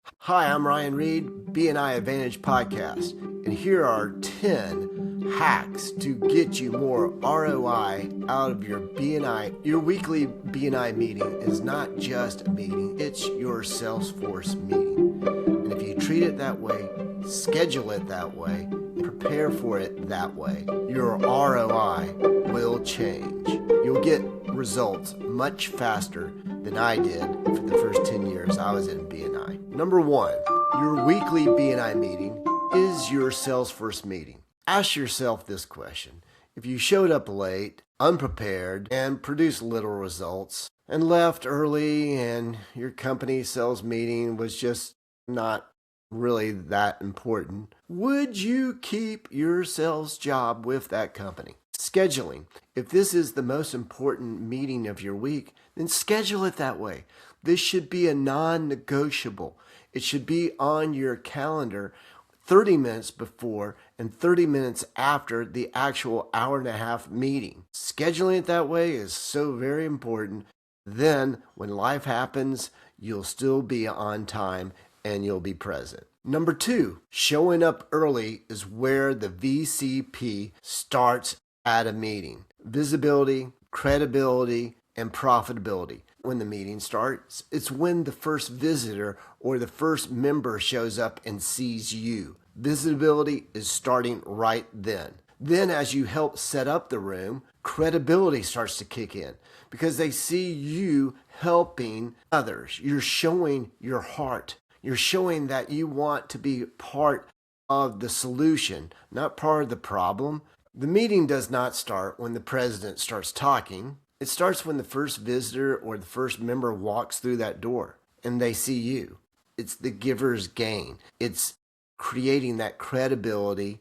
Hi, I'm Ryan Reed, BNI Advantage Podcast, and here are 10 hacks to get you more ROI out of your BNI. Your weekly BNI meeting is not just a meeting, it's your Salesforce meeting. And if you treat it that way, schedule it that way, prepare for it that way, your ROI will change. You'll get results much faster than I did for the first 10 years I was in BNI. Number one, your weekly BNI meeting is your Salesforce meeting. Ask yourself this question. If you showed up late, unprepared, and produced little results, and left early, and your company sales meeting was just not really that important, would you keep your sales job with that company? Scheduling. If this is the most important meeting of your week, then schedule it that way. This should be a non-negotiable. It should be on your calendar 30 minutes before and 30 minutes after the actual hour and a half meeting. Scheduling it that way is so very important. Then when life happens, you'll still be on time and you'll be present. Number two, showing up early is where the VCP starts at a meeting. Visibility, credibility, and profitability. When the meeting starts, it's when the first visitor or the first member shows up and sees you. Visibility is starting right then. Then as you help set up the room, credibility starts to kick in because they see you helping others. You're showing your heart. You're showing that you want to be part of the solution, not part of the problem. The meeting does not start when the president starts talking. It starts when the first visitor or the first member walks through that door and they see you. It's the giver's gain. It's creating that credibility,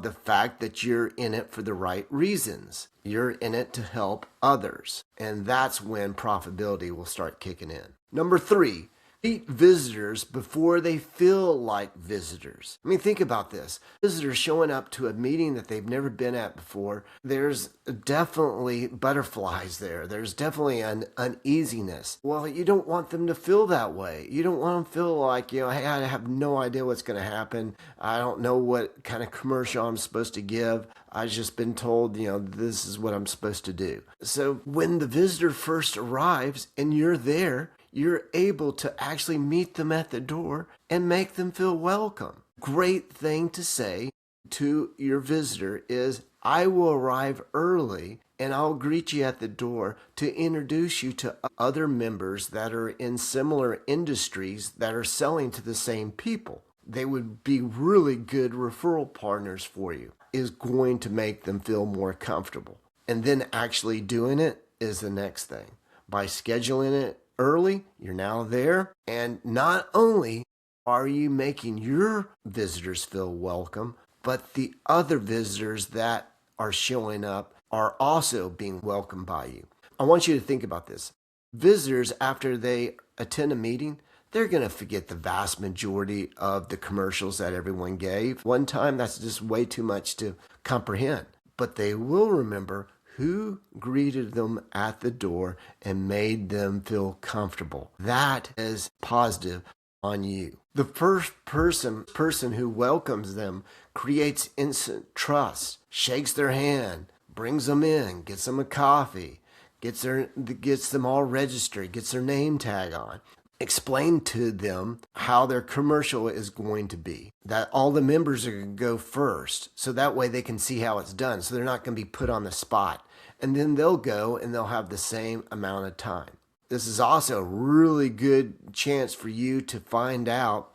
the fact that you're in it for the right reasons. You're in it to help others. And that's when profitability will start kicking in. Number three, treat visitors before they feel like visitors. I mean, think about this. Visitors showing up to a meeting that they've never been at before, there's definitely butterflies there. There's definitely an uneasiness. Well, you don't want them to feel that way. You don't want them to feel like, hey, I have no idea what's going to happen. I don't know what kind of commercial I'm supposed to give. I've just been told, this is what I'm supposed to do. So when the visitor first arrives and you're there, you're able to actually meet them at the door and make them feel welcome. Great thing to say to your visitor is, I will arrive early and I'll greet you at the door to introduce you to other members that are in similar industries that are selling to the same people. They would be really good referral partners for you. Is going to make them feel more comfortable. And then actually doing it is the next thing. By scheduling it early, you're now there. And not only are you making your visitors feel welcome, but the other visitors that are showing up are also being welcomed by you. I want you to think about this. Visitors, after they attend a meeting, they're going to forget the vast majority of the commercials that everyone gave. One time, that's just way too much to comprehend. But they will remember who greeted them at the door and made them feel comfortable. That is positive on you. The first person who welcomes them creates instant trust, shakes their hand, brings them in, gets them a coffee, gets them all registered, gets their name tag on. Explain to them how their commercial is going to be, that all the members are going to go first, so that way they can see how it's done, so they're not going to be put on the spot. And then they'll go and they'll have the same amount of time. This is also a really good chance for you to find out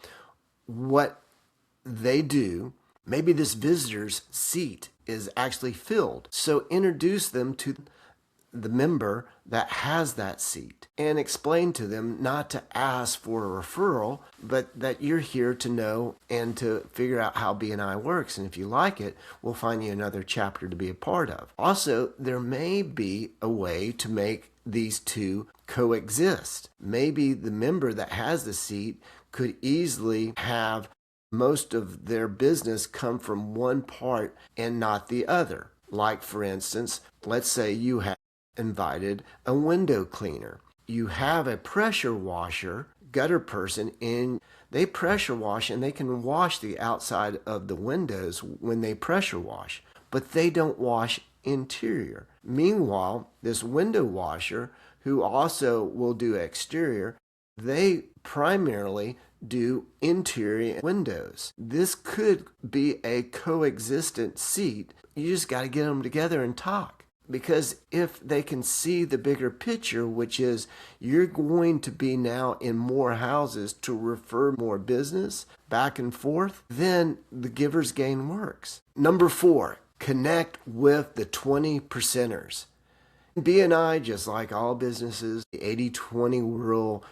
what they do. Maybe this visitor's seat is actually filled, so introduce them to the member that has that seat and explain to them not to ask for a referral, but that you're here to know and to figure out how BNI works. And if you like it, we'll find you another chapter to be a part of. Also, there may be a way to make these two coexist. Maybe the member that has the seat could easily have most of their business come from one part and not the other. Like, for instance, let's say you have invited a window cleaner. You have a pressure washer gutter person and they pressure wash, and they can wash the outside of the windows when they pressure wash, but they don't wash interior. Meanwhile, this window washer, who also will do exterior, they primarily do interior windows. This could be a coexistent seat. You just got to get them together and talk. Because if they can see the bigger picture, which is you're going to be now in more houses to refer more business back and forth, then the giver's gain works. Number 4, connect with the 20 percenters. BNI, just like all businesses, the 80-20 rule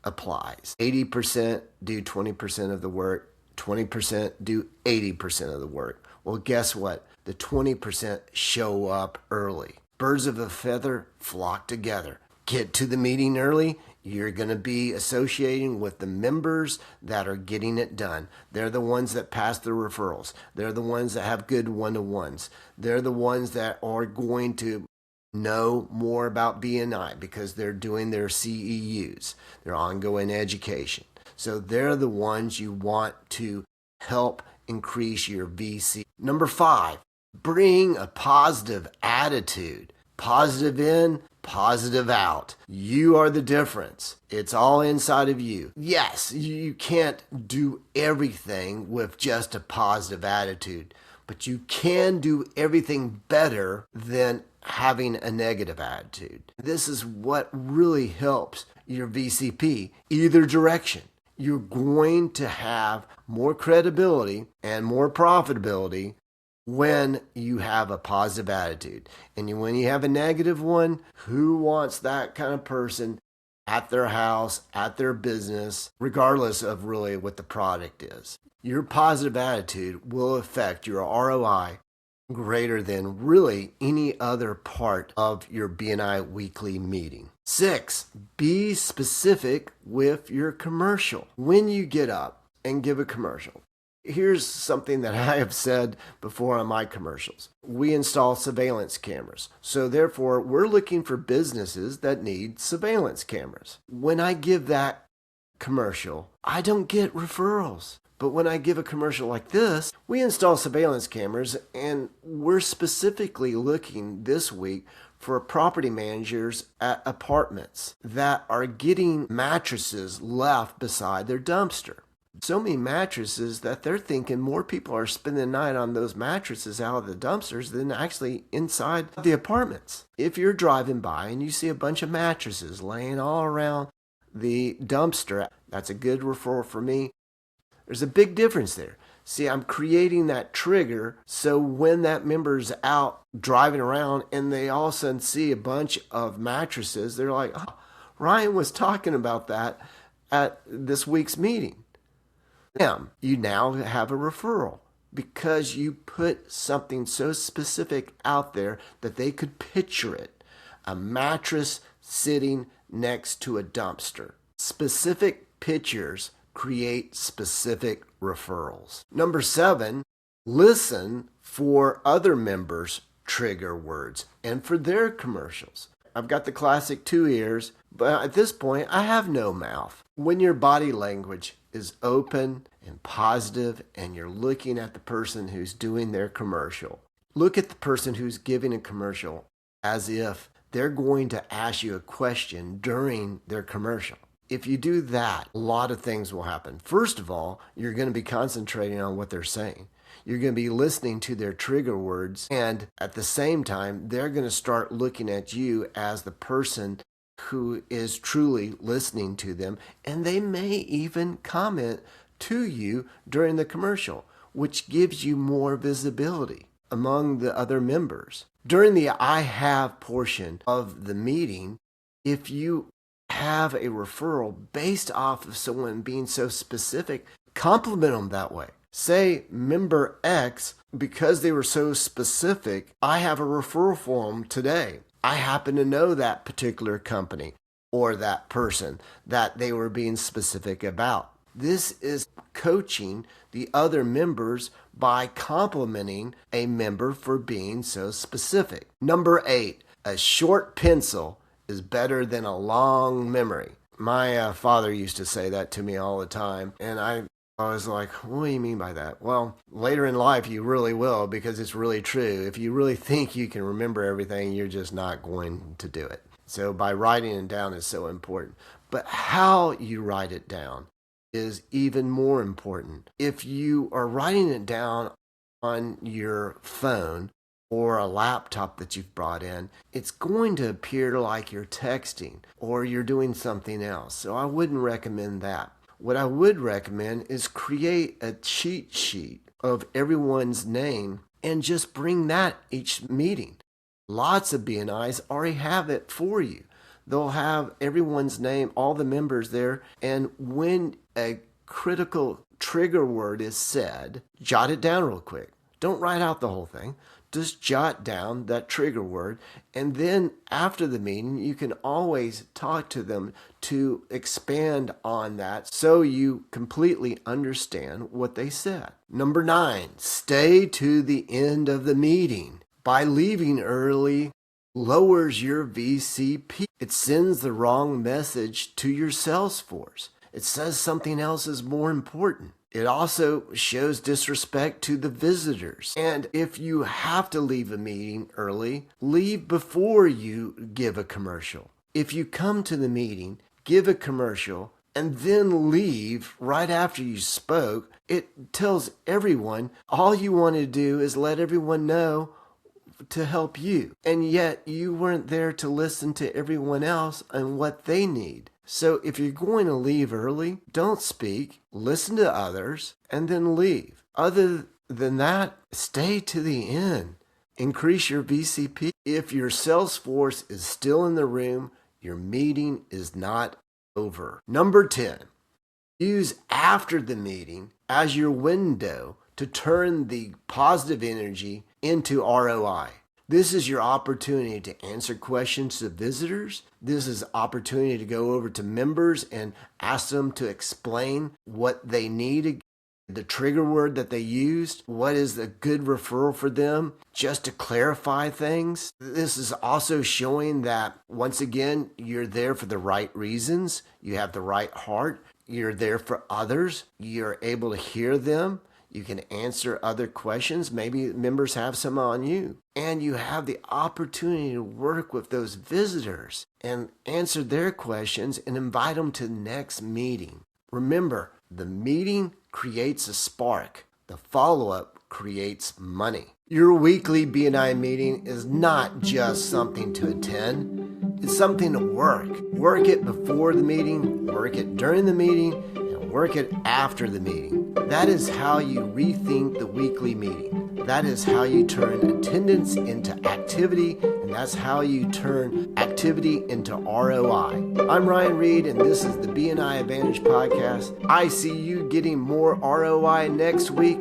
applies. 80% do 20% of the work, 20% do 80% of the work. Well, guess what? The 20% show up early. Birds of a feather flock together. Get to the meeting early. You're going to be associating with the members that are getting it done. They're the ones that pass the referrals. They're the ones that have good one-to-ones. They're the ones that are going to know more about BNI because they're doing their CEUs, their ongoing education. So they're the ones you want to help increase your VC. Number 5, bring a positive attitude. Positive in, positive out. You are the difference. It's all inside of you. Yes, you can't do everything with just a positive attitude, but you can do everything better than having a negative attitude. This is what really helps your VCP, either direction. You're going to have more credibility and more profitability when you have a positive attitude. And when you have a negative one, who wants that kind of person at their house, at their business, regardless of really what the product is? Your positive attitude will affect your ROI greater than really any other part of your BNI weekly meeting. 6, be specific with your commercial. When you get up and give a commercial, here's something that I have said before on my commercials. We install surveillance cameras. So therefore, we're looking for businesses that need surveillance cameras. When I give that commercial, I don't get referrals. But when I give a commercial like this, we install surveillance cameras, and we're specifically looking this week for property managers at apartments that are getting mattresses left beside their dumpster. So many mattresses that they're thinking more people are spending the night on those mattresses out of the dumpsters than actually inside the apartments. If you're driving by and you see a bunch of mattresses laying all around the dumpster, that's a good referral for me. There's a big difference there. See, I'm creating that trigger so when that member's out driving around and they all of a sudden see a bunch of mattresses, they're like, oh, Ryan was talking about that at this week's meeting. You now have a referral because you put something so specific out there that they could picture it. A mattress sitting next to a dumpster. Specific pictures create specific referrals. Number 7, listen for other members' trigger words and for their commercials. I've got the classic 2 ears, but at this point, I have no mouth. When your body language is open and positive and you're looking at the person who's doing their commercial, look at the person who's giving a commercial as if they're going to ask you a question during their commercial. If you do that, a lot of things will happen. First of all, you're going to be concentrating on what they're saying. You're going to be listening to their trigger words, and at the same time, they're going to start looking at you as the person who is truly listening to them, and they may even comment to you during the commercial, which gives you more visibility among the other members. During the I have portion of the meeting, if you have a referral based off of someone being so specific, compliment them that way. Say member X, because they were so specific, I have a referral for them today. I happen to know that particular company or that person that they were being specific about. This is coaching the other members by complimenting a member for being so specific. Number 8, a short pencil is better than a long memory. My father used to say that to me all the time, and I was like, what do you mean by that? Well, later in life, you really will, because it's really true. If you really think you can remember everything, you're just not going to do it. So by writing it down is so important. But how you write it down is even more important. If you are writing it down on your phone or a laptop that you've brought in, it's going to appear like you're texting or you're doing something else. So I wouldn't recommend that. What I would recommend is create a cheat sheet of everyone's name and just bring that each meeting. Lots of BNIs already have it for you. They'll have everyone's name, all the members there, and when a critical trigger word is said, jot it down real quick. Don't write out the whole thing. Just jot down that trigger word, and then after the meeting, you can always talk to them to expand on that so you completely understand what they said. Number 9, stay to the end of the meeting. By leaving early, lowers your VCP. It sends the wrong message to your sales force. It says something else is more important. It also shows disrespect to the visitors. And if you have to leave a meeting early, leave before you give a commercial. If you come to the meeting, give a commercial, and then leave right after you spoke, it tells everyone all you want to do is let everyone know to help you. And yet you weren't there to listen to everyone else and what they need. So if you're going to leave early, don't speak, listen to others, and then leave. Other than that, stay to the end. Increase your VCP. If your sales force is still in the room, your meeting is not over. Number 10, use after the meeting as your window to turn the positive energy into ROI. This is your opportunity to answer questions to visitors. This is opportunity to go over to members and ask them to explain what they need, the trigger word that they used, what is a good referral for them, just to clarify things. This is also showing that, once again, you're there for the right reasons. You have the right heart. You're there for others. You're able to hear them. You can answer other questions. Maybe members have some on you. And you have the opportunity to work with those visitors and answer their questions and invite them to the next meeting. Remember, the meeting creates a spark. The follow-up creates money. Your weekly BNI meeting is not just something to attend. It's something to work. Work it before the meeting, work it during the meeting, and work it after the meeting. That is how you rethink the weekly meeting. That is how you turn attendance into activity, and that's how you turn activity into ROI. I'm Ryan Reed, and this is the BNI Advantage Podcast. I see you getting more ROI next week.